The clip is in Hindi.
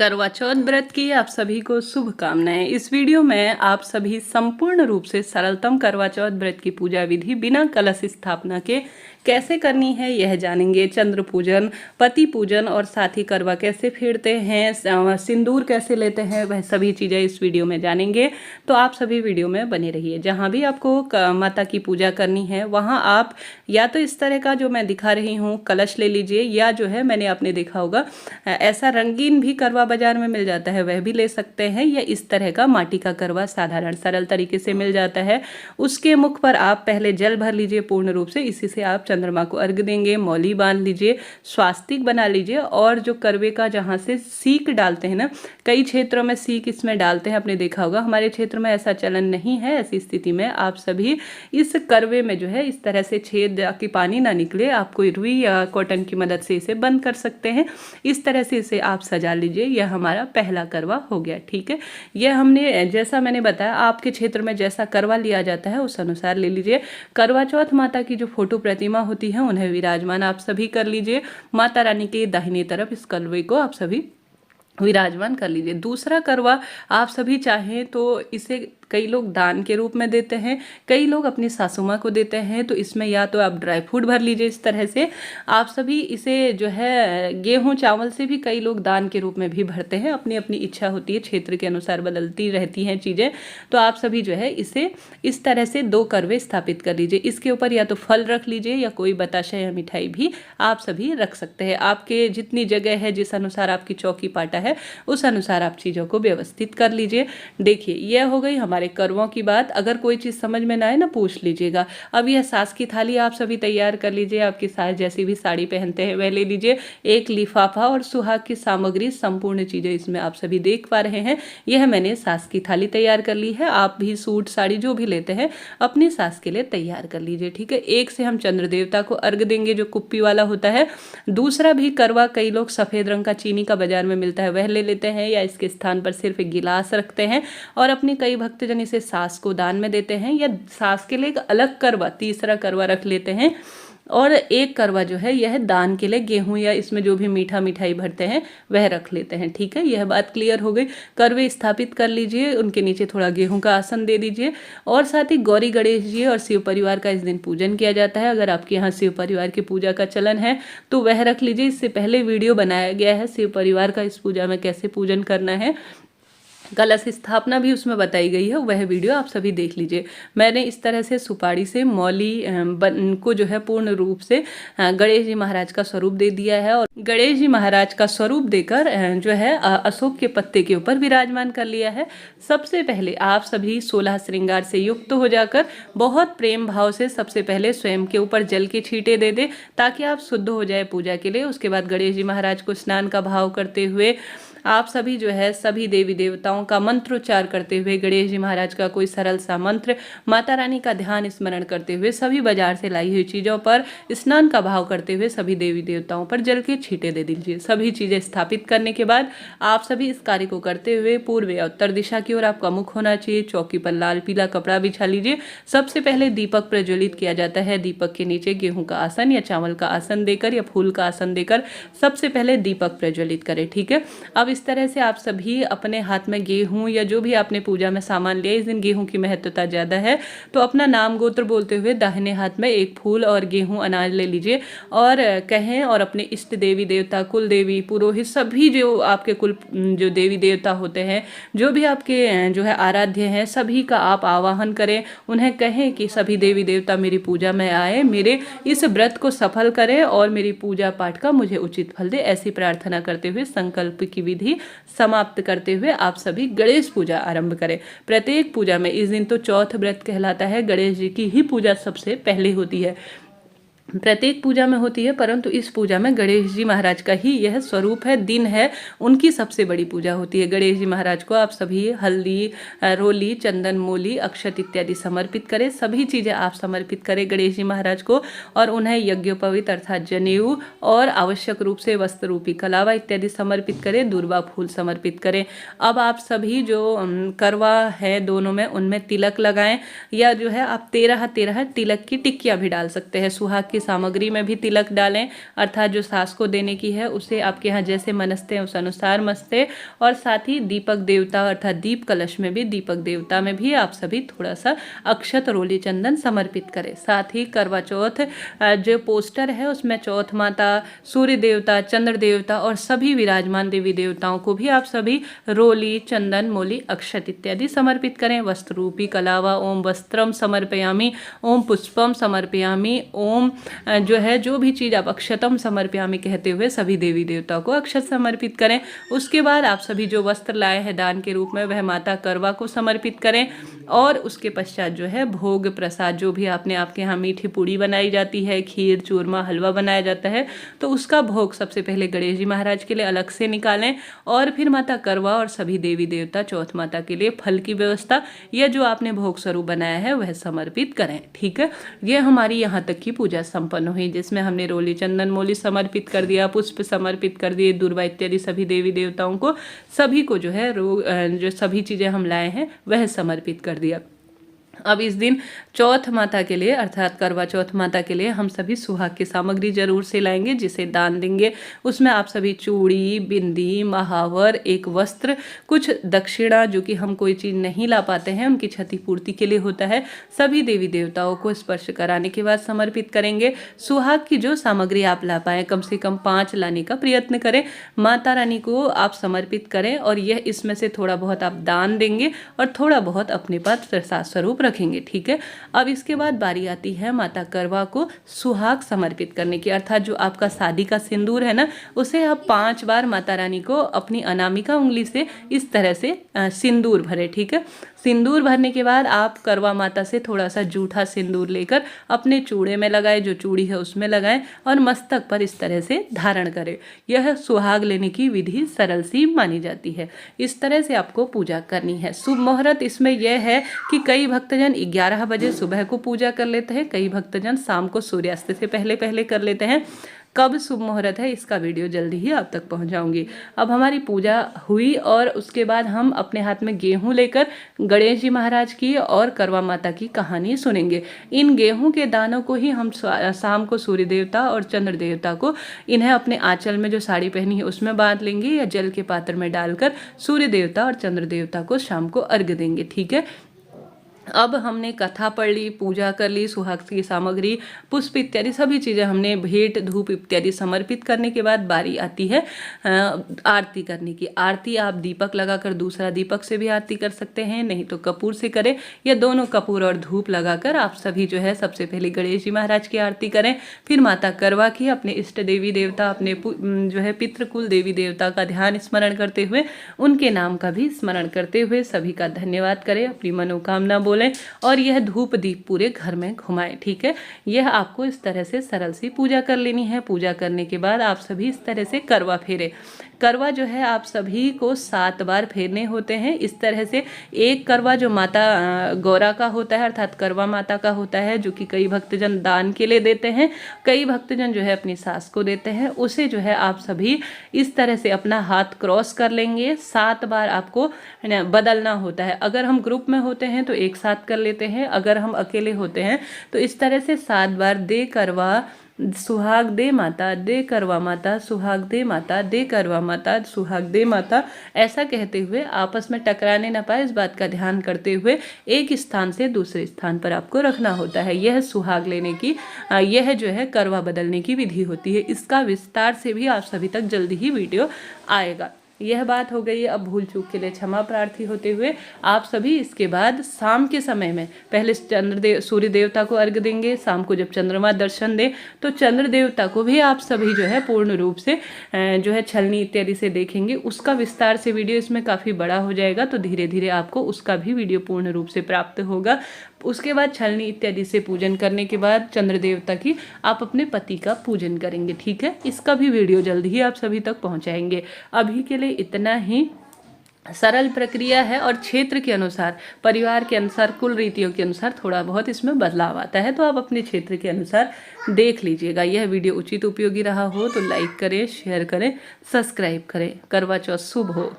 करवा चौथ व्रत की आप सभी को शुभकामनाएं। इस वीडियो में आप सभी संपूर्ण रूप से सरलतम करवा चौथ व्रत की पूजा विधि बिना कलश स्थापना के कैसे करनी है यह जानेंगे। चंद्र पूजन, पति पूजन और साथ ही करवा कैसे फेरते हैं, सिंदूर कैसे लेते हैं, वह सभी चीज़ें इस वीडियो में जानेंगे। तो आप सभी वीडियो में बने रहिए। जहाँ भी आपको माता की पूजा करनी है वहाँ आप या तो इस तरह का जो मैं दिखा रही हूँ कलश ले लीजिए, या जो है मैंने आपने देखा होगा ऐसा रंगीन भी करवा बाजार में मिल जाता है, वह भी ले सकते हैं, या इस तरह का माटी का करवा साधारण सरल तरीके से मिल जाता है। उसके मुख पर आप पहले जल भर लीजिए पूर्ण रूप से, इसी से आप चंद्रमा को अर्घ देंगे। मौली बांध लीजिए, स्वास्तिक बना लीजिए, और जो करवे का जहाँ से सीक डालते हैं ना, कई क्षेत्रों में सीक इसमें डालते हैं, आपने देखा होगा। हमारे क्षेत्र में ऐसा चलन नहीं है। ऐसी स्थिति में आप सभी इस करवे में जो है इस तरह से छेद कि पानी ना निकले, आप कोई रुई या कॉटन की मदद से इसे बंद कर सकते हैं। इस तरह से इसे आप सजा लीजिए। यह हमारा पहला करवा हो गया। ठीक है, यह हमने जैसा मैंने बताया आपके क्षेत्र में जैसा करवा लिया जाता है उस अनुसार ले लीजिए। करवा चौथ माता की जो फोटो प्रतिमा होती है उन्हें विराजमान आप सभी कर लीजिए। माता रानी के दाहिनी तरफ इस करवे को आप सभी विराजमान कर लीजिए। दूसरा करवा आप सभी चाहें तो इसे कई लोग दान के रूप में देते हैं, कई लोग अपनी सासू माँ को देते हैं। तो इसमें या तो आप ड्राई फ्रूट भर लीजिए इस तरह से। आप सभी इसे जो है गेहूं चावल से भी कई लोग दान के रूप में भी भरते हैं, अपनी अपनी इच्छा होती है, क्षेत्र के अनुसार बदलती रहती हैं चीज़ें। तो आप सभी जो है इसे इस तरह से 2 करवे स्थापित कर लीजिए। इसके ऊपर या तो फल रख लीजिए या कोई बताशा या मिठाई भी आप सभी रख सकते हैं। आपके जितनी जगह है, जिस अनुसार आपकी चौकी पाटा है, उस अनुसार आप चीज़ों को व्यवस्थित कर लीजिए। देखिए, यह हो गई हमारे करवों की बात। अगर कोई चीज़ समझ में ना आए ना, पूछ लीजिएगा। अब यह सास की थाली आप सभी तैयार कर लीजिए। आपकी सास जैसी भी साड़ी पहनते हैं वह ले लीजिए। एक लिफाफा और सुहाग की सामग्री, संपूर्ण चीज़ें इसमें आप सभी देख पा रहे हैं। यह मैंने सास की थाली तैयार कर ली है। आप भी सूट साड़ी जो भी लेते हैं अपनी सास के लिए तैयार कर लीजिए। ठीक है, एक से हम चंद्र देवता को अर्घ देंगे जो कुप्पी वाला होता है। दूसरा भी करवा कई लोग सफ़ेद रंग का चीनी का बाजार में मिलता है वह ले लेते हैं, या इसके स्थान पर सिर्फ एक गिलास रखते हैं। और अपनी कई भक्तजन इसे सास को दान में देते हैं, या सास के लिए एक अलग करवा, तीसरा करवा रख लेते हैं। और एक करवा जो है यह दान के लिए गेहूं या इसमें जो भी मीठा मिठाई भरते हैं वह रख लेते हैं। ठीक है, यह बात क्लियर हो गई। करवे स्थापित कर लीजिए, उनके नीचे थोड़ा गेहूं का आसन दे दीजिए। और साथ ही गौरी गणेश जी और शिव परिवार का इस दिन पूजन किया जाता है। अगर आपके यहाँ शिव परिवार की पूजा का चलन है तो वह रख लीजिए। इससे पहले वीडियो बनाया गया है शिव परिवार का इस पूजा में कैसे पूजन करना है, कलश स्थापना भी उसमें बताई गई है, वह वीडियो आप सभी देख लीजिए। मैंने इस तरह से सुपारी से मौली को जो है पूर्ण रूप से गणेश जी महाराज का स्वरूप दे दिया है, और गणेश जी महाराज का स्वरूप देकर जो है अशोक के पत्ते के ऊपर विराजमान कर लिया है। सबसे पहले आप सभी 16 श्रृंगार से युक्त हो जाकर बहुत प्रेम भाव से सबसे पहले स्वयं के ऊपर जल के छींटे दे दे, ताकि आप शुद्ध हो जाए पूजा के लिए। उसके बाद गणेश जी महाराज को स्नान का भाव करते हुए आप सभी जो है सभी देवी देवताओं का मंत्रोच्चार करते हुए, गणेश जी महाराज का कोई सरल सा मंत्र, माता रानी का ध्यान स्मरण करते हुए, सभी बाजार से लाई हुई चीज़ों पर स्नान का भाव करते हुए सभी देवी देवताओं पर जल के छींटे दे दीजिए। सभी चीज़ें स्थापित करने के बाद आप सभी इस कार्य को करते हुए पूर्व या उत्तर दिशा की ओर आपका मुख होना चाहिए। चौकी पर लाल पीला कपड़ा बिछा लीजिए। सबसे पहले दीपक प्रज्वलित किया जाता है। दीपक के नीचे गेहूं का आसन या चावल का आसन देकर या फूल का आसन देकर सबसे पहले दीपक प्रज्वलित करें। ठीक है, अब इस तरह से आप सभी अपने हाथ में गेहूं या जो भी आपने पूजा में सामान लिया, इस दिन गेहूं की महत्वता ज़्यादा है, तो अपना नाम गोत्र बोलते हुए दाहिने हाथ में एक फूल और गेहूं अनाज ले लीजिए और कहें, और अपने इष्ट देवी देवता, कुल देवी, पुरोहित, सभी जो आपके कुल जो देवी देवता होते हैं, जो भी आपके जो है आराध्य हैं, सभी का आप आवाहन करें। उन्हें कहें कि सभी देवी देवता मेरी पूजा में आए, मेरे इस व्रत को सफल करें और मेरी पूजा पाठ का मुझे उचित फल दे। ऐसी प्रार्थना करते हुए संकल्प की विधि समाप्त करते हुए आप सभी गणेश पूजा आरंभ करें। प्रत्येक पूजा में इस दिन तो चौथ व्रत कहलाता है, गणेश जी की ही पूजा सबसे पहले होती है। प्रत्येक पूजा में होती है, परंतु इस पूजा में गणेश जी महाराज का ही यह स्वरूप है, दिन है, उनकी सबसे बड़ी पूजा होती है। गणेश जी महाराज को आप सभी हल्दी, रोली, चंदन, मोली, अक्षत इत्यादि समर्पित करें। सभी चीज़ें आप समर्पित करें गणेश जी महाराज को, और उन्हें यज्ञोपवीत अर्थात जनेऊ और आवश्यक रूप से वस्त्र रूपी कलावा इत्यादि समर्पित करें। दुर्वा फूल समर्पित करें। अब आप सभी जो करवा है दोनों में, उनमें तिलक लगाएं, या जो है आप 13 तिलक की टिक्कियाँ भी डाल सकते हैं। सुहाग की की सामग्री में भी तिलक डालें, अर्थात जो सास को देने की है उसे आपके यहाँ जैसे मनसते हैं उस अनुसार मसते। और साथ ही दीपक देवता अर्थात दीप कलश में भी, दीपक देवता में भी आप सभी थोड़ा सा अक्षत रोली चंदन समर्पित करें। साथ ही करवा चौथ जो पोस्टर है उसमें चौथ माता, सूर्य देवता, चंद्र देवता और सभी विराजमान देवी देवताओं को भी आप सभी रोली, चंदन, मोली, अक्षत इत्यादि समर्पित करें। वस्त्र रूपी कलावा ओम वस्त्रम समर्पयामि, ओम पुष्पम समर्पयामि, ओम जो भी चीज़ आप अक्षतम समर्पयामि कहते हुए सभी देवी देवताओं को अक्षत समर्पित करें। उसके बाद आप सभी जो वस्त्र लाए हैं दान के रूप में वह माता करवा को समर्पित करें। और उसके पश्चात जो है भोग प्रसाद जो भी आपके यहाँ मीठी पूड़ी बनाई जाती है, खीर, चूरमा, हलवा बनाया जाता है, तो उसका भोग सबसे पहले गणेश जी महाराज के लिए अलग से निकालें और फिर माता करवा और सभी देवी देवता चौथ माता के लिए फल की व्यवस्था या जो आपने भोग स्वरूप बनाया है वह समर्पित करें। ठीक है, यह हमारी यहाँ तक की पूजा संपन्न हुई, जिसमें हमने रोली, चंदन, मोली समर्पित कर दिया, पुष्प समर्पित कर दिए, दुर्वा इत्यादि सभी देवी देवताओं को, सभी को जो है जो सभी चीज़ें हम लाए हैं वह समर्पित कर दिया। अब इस दिन चौथ माता के लिए अर्थात करवा चौथ माता के लिए हम सभी सुहाग की सामग्री जरूर से लाएंगे जिसे दान देंगे। उसमें आप सभी चूड़ी, बिंदी, महावर, एक वस्त्र, कुछ दक्षिणा जो कि हम कोई चीज़ नहीं ला पाते हैं उनकी क्षतिपूर्ति के लिए होता है, सभी देवी देवताओं को स्पर्श कराने के बाद समर्पित करेंगे। सुहाग की जो सामग्री आप ला पाएँ कम से कम 5 लाने का प्रयत्न करें, माता रानी को आप समर्पित करें और यह इसमें से थोड़ा बहुत आप दान देंगे और थोड़ा बहुत अपने पास प्रसाद स्वरूप रखेंगे। ठीक है, अब इसके बाद बारी आती है माता करवा को सुहाग समर्पित करने की, अर्थात जो आपका शादी का सिंदूर है ना उसे आप 5 बार माता रानी को अपनी अनामिका उंगली से इस तरह से सिंदूर भरे। ठीक है, सिंदूर भरने के बाद आप करवा माता से थोड़ा सा जूठा सिंदूर लेकर अपने चूड़े में लगाएं, जो चूड़ी है उसमें लगाएं और मस्तक पर इस तरह से धारण करें। यह सुहाग लेने की विधि सरल सी मानी जाती है। इस तरह से आपको पूजा करनी है। शुभ मुहूर्त इसमें यह है कि कई भक्तजन 11 बजे सुबह को पूजा कर लेते हैं, कई भक्तजन शाम को सूर्यास्त से पहले पहले कर लेते हैं। कब शुभ मुहूर्त है इसका वीडियो जल्दी ही आप तक पहुंचाऊंगी। अब हमारी पूजा हुई और उसके बाद हम अपने हाथ में गेहूं लेकर गणेश जी महाराज की और करवा माता की कहानी सुनेंगे। इन गेहूं के दानों को ही हम शाम को सूर्य देवता और चंद्र देवता को इन्हें अपने आंचल में जो साड़ी पहनी है उसमें बांध लेंगे या जल के पात्र में डालकर सूर्य देवता और चंद्र देवता को शाम को अर्घ्य देंगे। ठीक है, अब हमने कथा पढ़ ली, पूजा कर ली, सुहाग की सामग्री, पुष्प इत्यादि सभी चीज़ें हमने भेंट, धूप इत्यादि समर्पित करने के बाद बारी आती है आरती करने की। आरती आप दीपक लगाकर दूसरा दीपक से भी आरती कर सकते हैं, नहीं तो कपूर से करें या दोनों कपूर और धूप लगाकर आप सभी जो है सबसे पहले गणेश जी महाराज की आरती करें, फिर माता करवा की, अपने इष्ट देवी देवता, अपने जो है पितृकुल देवी देवता का ध्यान स्मरण करते हुए उनके नाम का भी स्मरण करते हुए सभी का धन्यवाद करें, अपनी मनोकामना बोलें और यह धूप दीप पूरे घर में घुमाएं। ठीक है, यह आपको इस तरह से सरल सी पूजा कर लेनी है। पूजा करने के बाद आप सभी इस तरह से करवा फेरे, करवा जो है आप सभी को 7 बार फेरने होते हैं। इस तरह से एक करवा जो माता गौरा का होता है अर्थात करवा माता का होता है, जो कि कई भक्तजन दान के लिए देते हैं, कई भक्तजन जो है अपनी सास को देते हैं, उसे जो है आप सभी इस तरह से अपना हाथ क्रॉस कर लेंगे। 7 बार आपको बदलना होता है। अगर हम ग्रुप में होते हैं तो एक साथ कर लेते हैं, अगर हम अकेले होते हैं तो इस तरह से 7 बार दे करवा सुहाग दे माता, दे करवा माता, सुहाग दे माता, दे करवा माता, सुहाग दे माता, ऐसा कहते हुए आपस में टकराने न पाए इस बात का ध्यान करते हुए एक स्थान से दूसरे स्थान पर आपको रखना होता है। यह सुहाग लेने की यह जो है करवा बदलने की विधि होती है। इसका विस्तार से भी आप सभी तक जल्दी ही वीडियो आएगा। यह बात हो गई। अब भूल चूक के लिए क्षमा प्रार्थी होते हुए आप सभी इसके बाद शाम के समय में पहले सूर्य देवता को अर्घ्य देंगे। शाम को जब चंद्रमा दर्शन दे तो चंद्र देवता को भी आप सभी जो है पूर्ण रूप से जो है छलनी इत्यादि से देखेंगे। उसका विस्तार से वीडियो इसमें काफ़ी बड़ा हो जाएगा, तो धीरे धीरे आपको उसका भी वीडियो पूर्ण रूप से प्राप्त होगा। उसके बाद छलनी इत्यादि से पूजन करने के बाद चंद्र देवता की आप अपने पति का पूजन करेंगे। ठीक है, इसका भी वीडियो जल्द ही आप सभी तक पहुंचाएंगे। अभी के लिए इतना ही सरल प्रक्रिया है और क्षेत्र के अनुसार, परिवार के अनुसार, कुल रीतियों के अनुसार थोड़ा बहुत इसमें बदलाव आता है, तो आप अपने क्षेत्र के अनुसार देख लीजिएगा। यह वीडियो उचित उपयोगी रहा हो तो लाइक करें, शेयर करें, सब्सक्राइब करें। करवा चौथ शुभ हो।